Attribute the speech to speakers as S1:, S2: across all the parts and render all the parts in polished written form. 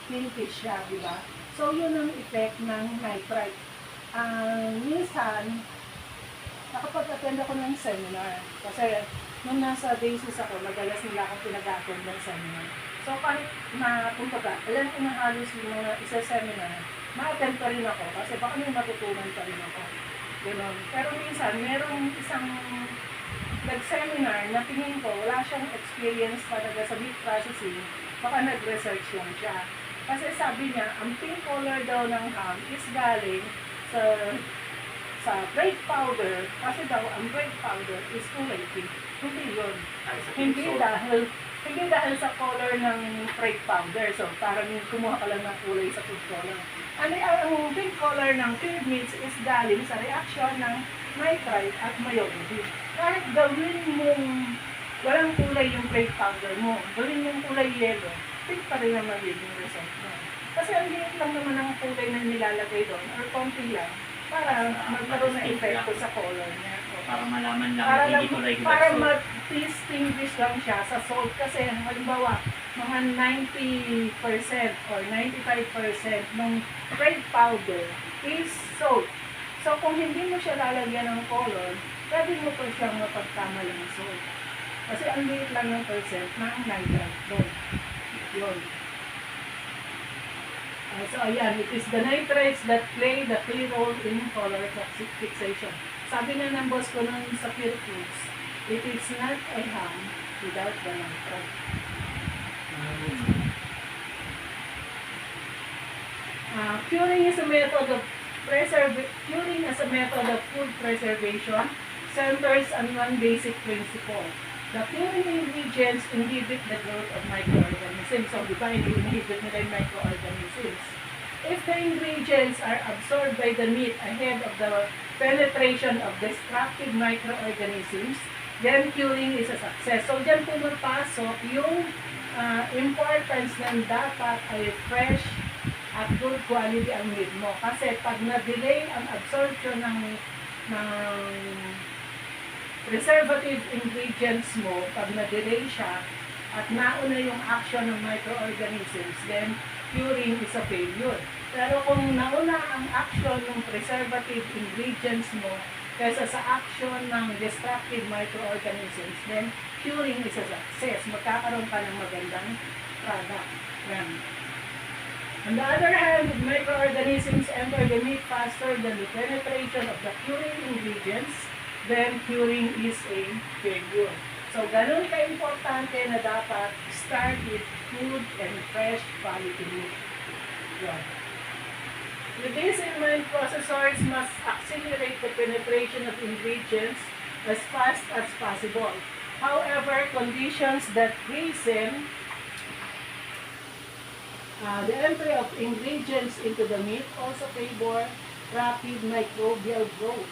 S1: pinkish siya, di ba? So, yun ang effect ng nitrite. Minsan, nakapag-attend ako ng seminar. Kasi, nung nasa basis ako, madalas nila akong pinag-attend ng seminar. So, kahit napunta ka, alam ko na halos yung mga isa-seminar, ma-attend pa rin ako kasi baka may matutunan pa rin ako. Ganun. Pero minsan, merong isang nag-seminar na tingin ko, wala siyang experience talaga sa meat processing, baka nag-research lang siya. Kasi sabi niya, ang pink color daw ng ham is galing sa bread powder, kasi daw ang bread powder is kulay pink. Hindi yun. Hindi dahil sa color ng bread powder. So, parang kumuha ka lang ng kulay sa food color. Ang pink color ng cured meats is galing sa reaction ng nitrite at mayonnaise. Kahit gawin mong walang kulay yung bread powder mo, gawin mong kulay yellow, pink pa rin naman yung result mo. Kasi ang liit lang naman ang kulay na nilalagay doon, or konti lang, para magkaroon ng epekto sa color niya.
S2: Para malaman lang hindi kulay salt.
S1: Para mag-distinguish lang siya sa salt. Kasi halimbawa, mga 90% or 95% ng bread powder is salt. So kung hindi mo siya lalagyan ng color, pwede mo pa siyang mapagkamalang salt. Kasi ang liit lang ng percent ng nitrite doon. Yun. So ayan, it is the nitrates that play the key role in color fixation. Sabi na ng boss ko nun sa Pure Foods, it is not a ham without the nitrite. Curing is a method of curing as a method of food preservation centers on one basic principle. The curing ingredients inhibit the growth of microorganisms. So, di ba, inhibit nila yung microorganisms. If the ingredients are absorbed by the meat ahead of the penetration of destructive microorganisms, then curing is a success. So, dyan pumapasok yung importance ng dapat ay fresh at good quality ang meat mo. Kasi pag na-delay ang absorption ng preservative ingredients mo, pag na-delay siya at nauna yung action ng microorganisms, then curing is a failure. Pero kung nauna ang action ng preservative ingredients mo kaysa sa action ng destructive microorganisms, then curing is a success. Magkakaroon ka ng magandang product. Yan. On the other hand, if microorganisms enter the meat faster than the penetration of the curing ingredients, then curing is a failure. So, ganun ka-importante na dapat start with good and fresh quality meat. Yeah. With this in mind, processors must accelerate the penetration of ingredients as fast as possible. However, conditions that hasten the entry of ingredients into the meat also favor rapid microbial growth.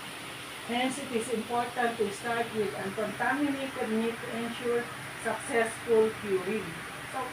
S1: Hence, it is important to start with uncontaminated meat to ensure successful curing. So,